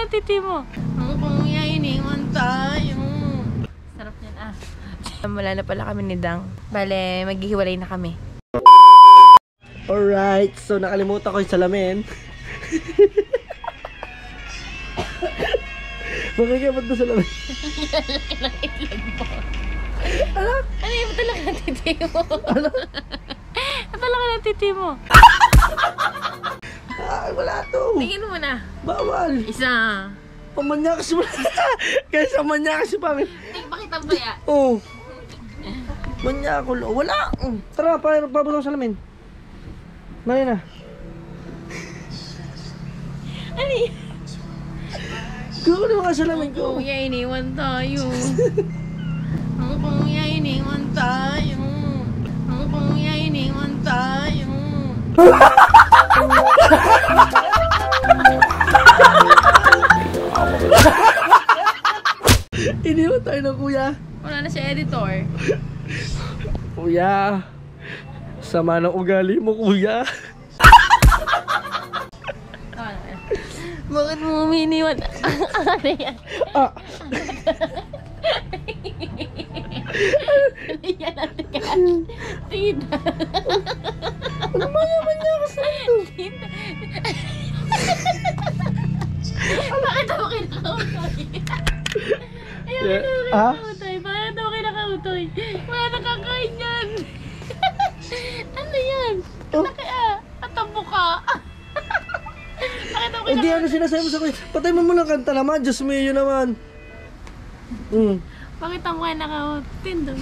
na titi mo. Ang kuya, iniwan tayo. Sarap yan ah. Wala na pala kami ni Dang. Bale, maghihiwalay na kami. Alright, so nakalimutan ko yung salamin. Bakit ba't na salamin? Laki ng itlog mo. Ano? Ano yung talaga ng titi mo? Ano? Ano talaga ng titi mo? Ay, wala to. Tingin mo na. Bawal. Isa. Pamanyakas mo. Kaysa manyakas pa rin. Pakita mo ya. Oo. Manyakol. Wala. Tara, pabutang salamin. Mali na. Ano yun? Kukunin mo ka salamin ko. Kuya, iniwan tayo. Ang kuya, iniwan tayo. Ang kuya, iniwan tayo. Iniwan tayo ng kuya. Wala na si editor. Kuya, sama ng ugali mo kuya. Bakit mo uminiwan? Ano yan? Ah. Ano yan ang tigas? Tita. Ano maya ka sa ito? Tita. Bakit ako kinakautoy? Ayun, kinakautoy. Bakit ako kinakautoy? Wala nakakain yan. Ano yan? Laki ah. At ang buka. Hindi ano sinasabi mo sa kuya. Patay mo muna kanta naman. Diyos mo yun naman. Bakit ang mukha nakautin doon?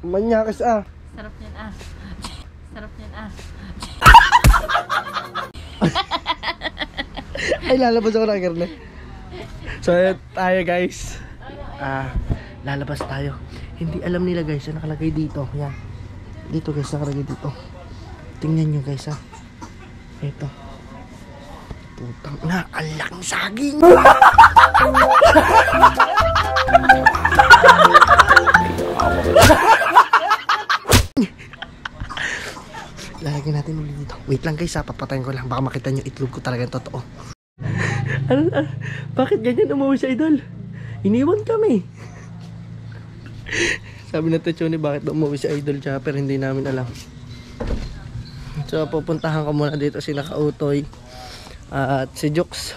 Manyakas ah. Sarap yan ah. Sarap yan ah. Ay, lalabas ako ng karne. So, tayo guys. Lalabas tayo. Hindi alam nila guys, yung nakalagay dito. Yan. Dito guys, nakalagay dito. Tingnan nyo guys ha. Ito. Putang na, ang laking saging. Lalagyan natin ulit dito. Wait lang guys ha, papatayin ko lang. Baka makita nyo itlog ko talagang totoo. Ano? Bakit ganyan umuwi sa idol? Iniwan kami. Sabi na Techoni, bakit ba umuwi sa idol siya? Pero hindi namin alam. So pupuntahan ko muna dito si Nakautoy at si Jux.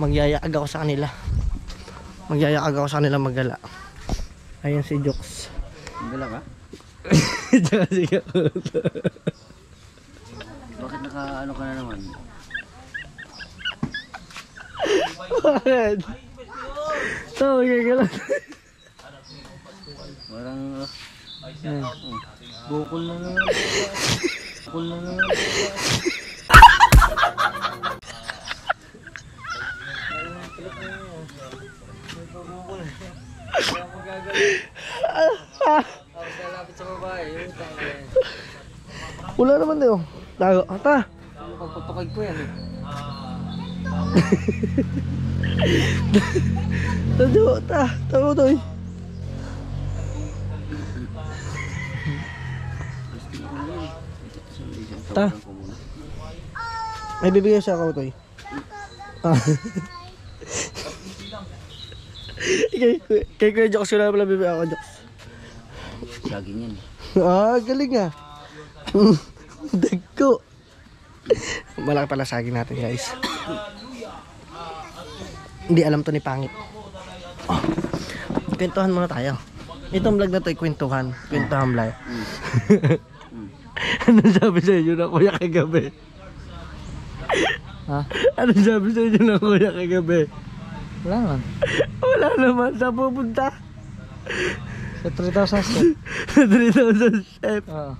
Magyayaag ako sa kanila. Magyayaag ako sa kanila maggala. Ayan si Jux. Maggala ka? Tsaka si Nakautoy. Bakit naka-ano ka na naman? Bakit? So magagala. Parang bukol na naman. Bukol na naman. Lapit sa babae. Wala naman tayo. Tago. Ta. Pagpatukay ko yan eh. Tago. Ta. Tago to eh. Ta. May bibigay siya ako to eh. Kay Kuya Jokes wala pala bibigay ako Jokes. Saging yan. Galing ah. Dagko. Malaki pala saging natin guys. Hindi alam to ni Pangit. Kwentuhan muna tayo. Itong vlog na to ay kwentuhan. Kwentuhan vlog. Ano sabi sa inyo na kuya kagabi? Ha? Ano sabi sa inyo na kuya kagabi? Wala naman. Wala naman. Saan pupunta? Sa 3,000 step. 3,000 step. Oo.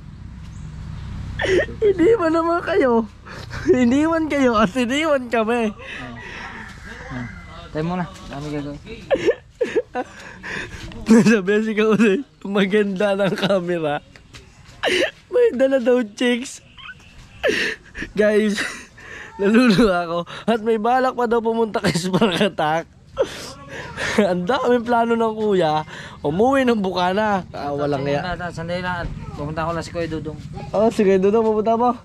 Iniwan naman kayo. Iniwan kayo at iniwan kami. Tayo muna. Dami gagawin. Nasabihan si Kautoy, maganda ng camera. May dala daw chicks. Guys, naluluwa ako. At may balak pa daw pumunta kay Spark Attack. Ang daming plano ng kuya. Umuwi ng Bukana. Walang nga. Sandali lang. Pupunta ko lang si Kuya Dudong. Oh, sige, doon pupunta mo.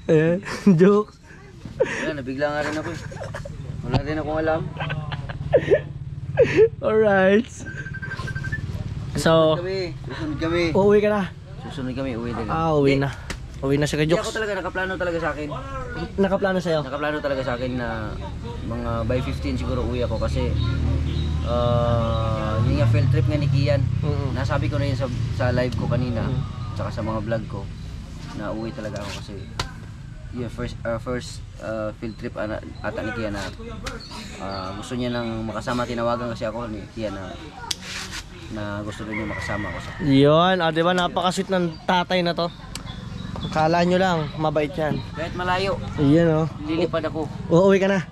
Ayan, joke. Wala, nabigla nga rin ako eh. Wala rin akong alam. Alright. So, Susunod kami. uuwi ka na. Susunod kami, uwi talaga. Uwi na. Uwi na si Hindi ako Kajoks. talaga, nakaplano talaga sa akin. Nakaplano sa'yo. Nakaplano talaga sa akin na mga by 15 siguro uwi ako kasi yung nga field trip nga ni Kian. Nasabi ko na yun sa live ko kanina, tsaka sa mga vlog ko, na uwi talaga ako kasi yung first field trip ata ni Kian na gusto niya nang makasama. Tinawagan kasi ako ni Kian na gusto rin niya makasama ako sa Yun, diba napakasit ng tatay na to. Akala nyo lang, mabait yan. kahit malayo, Iyan lilipad ako uuwi ka na.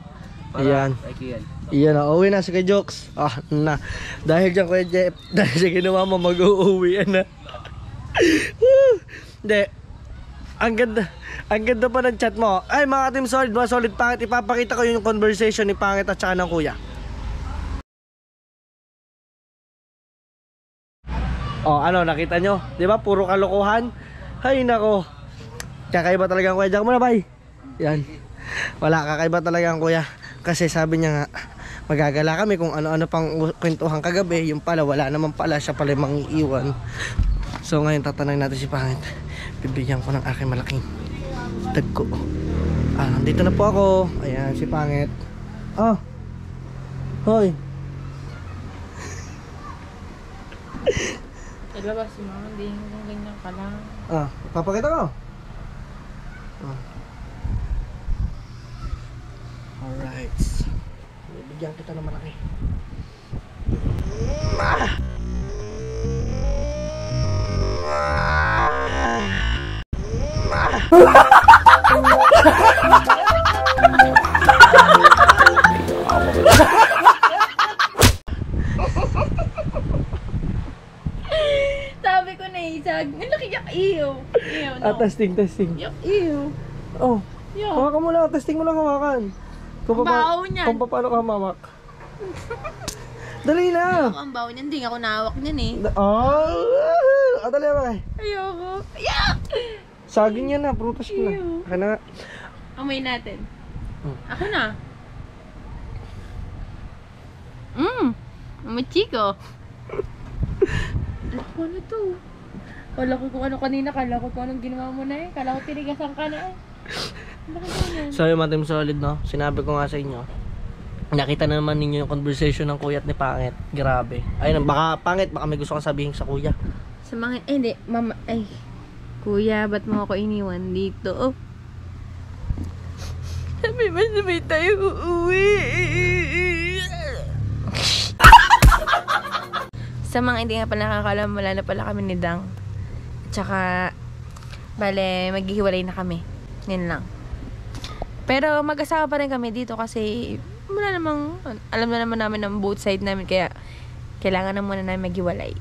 para Ayan. kay Kian. Iyan uuwi na si Kajoks. Na. Dahil dyan Kuya Jeff, dahil sa ginawa mo, mag-uuwi na. Hindi. Ang ganda pa ng chat mo. Ay mga Team Solid, mga Solid Pangit, ipapakita ko yung conversation ni Pangit at saka ng Kuya. Oh, ano, nakita nyo? Di ba? Puro kalokohan. Hay nako. Kakaiba talaga ang Kuya. Diyan mo na, bay. Yan. Wala, kakaiba talaga ang Kuya. Kasi sabi niya nga, magagala kami kung ano-ano pang kwentuhan kagabi. Yung pala, wala naman pala. Siya pala mang iiwan. So ngayon, tatanungin natin si Pangit. Bibigyan ko ng aking malaking tagko. Dito na po ako. Ayan, si Pangit. Hoy. Ilabas mo, hindi yung ganyan ka lang. Papakita ko. Alright. Bibigyan kita ng malaki. Sabi ko na isag. Malaki yak iyo. Iyo, no. Testing. Yak iyo. Oh, Yak. hawakan mo lang. Testing mo lang hawakan. Kung Baho niyan. Kung paano ka mamawak. Dali na. Ang bawo niyan, hindi ako nawak niyan eh. Dali ba kay? Ayoko. Yak! Saging yan na, prutas ko na. Ew. Kaya na nga. Amoy natin. Ako na. Amoy chiko. Ano to? Kala ko kung ano kanina, kala ko kung anong ginawa mo na eh. Kala ko tinigasan ka na eh. Bakit ganyan? So yung mga Team Solid, no? Sinabi ko nga sa inyo. Nakita na naman ninyo yung conversation ng Kuya at ni Pangit. Grabe. Ayun, baka Pangit, baka may gusto kang sabihin sa Kuya. Sa mga, hindi, mama, ay. Kuya, ba't mo ako iniwan dito? Oh. Sabi ba sabay tayo uuwi? Sa mga hindi nga pala nakakalam, wala na pala kami ni Dang. Tsaka, bale, maghihiwalay na kami. Yan lang. Pero mag-asawa pa rin kami dito kasi wala namang, alam na naman namin ng both side namin, kaya kailangan na muna namin maghiwalay.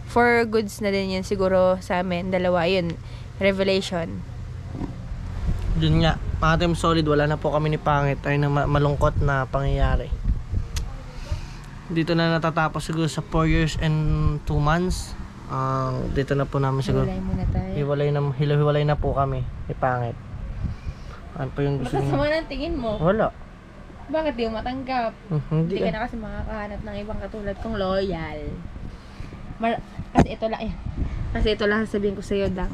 For goods na din yun siguro sa amin. Dalawa yun. Revelation. Yun nga, mga Team Solid, wala na po kami ni Pangit. Ayun na malungkot na pangyayari. Dito na natatapos siguro sa 4 years and 2 months. Dito na po namin siguro. Hiwalay muna tayo. Hiwalay na po kami ni Pangit. Ano pa yung gusto Masasama niyo? ng tingin mo. Wala. Bakit di mo matanggap? Hindi Hindi ka na kasi makakahanap ng ibang katulad kong loyal. Kasi ito lang sasabihin ko sa'yo, Dang.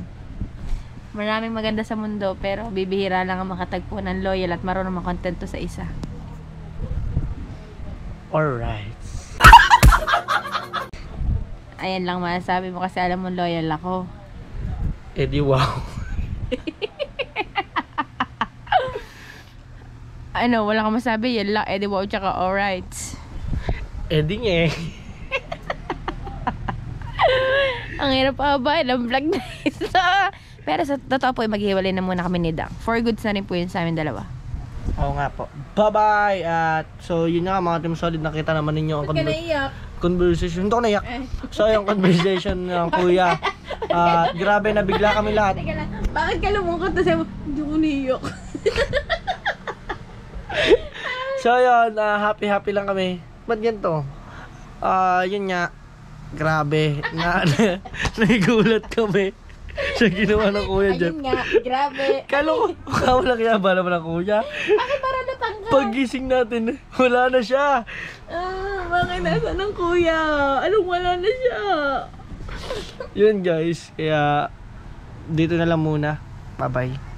Maraming maganda sa mundo, pero bibihira lang ang makatagpo ng loyal at marunong makontento sa isa. Alright. Ayan lang masasabi mo kasi alam mo loyal ako. Di wow. Ano, wala kang masabi, yan lang. Di wow, tsaka alright. Di nga eh. Ang hirap pa ba? Ilang vlog na ito. Pero sa totoo po, maghiwalay na muna kami ni Dang. For goods na rin po yun sa amin dalawa. Oo nga po. Bye-bye! At so yun nga mga Team Solid, nakita naman ninyo ang Ba't ka naiyak? conversation. Hindi ako naiyak. So yung conversation ng Kuya. Grabe, nabigla kami lahat. Teka lang, bakit ka lumungkot na sa'yo? Hindi ko naiyak. So yun, happy lang kami. Ba't ganito? Yun nga, grabe. Nagulat kami. Siya ginawa ng kuya Jeff. Ayun nga, grabe. Kalo ko, wala kaya ba naman ang kuya? Bakit para natanggal? Paggising natin, wala na siya. Bakit nasa ng kuya? Anong wala na siya? Yun guys, kaya dito na lang muna. Bye-bye.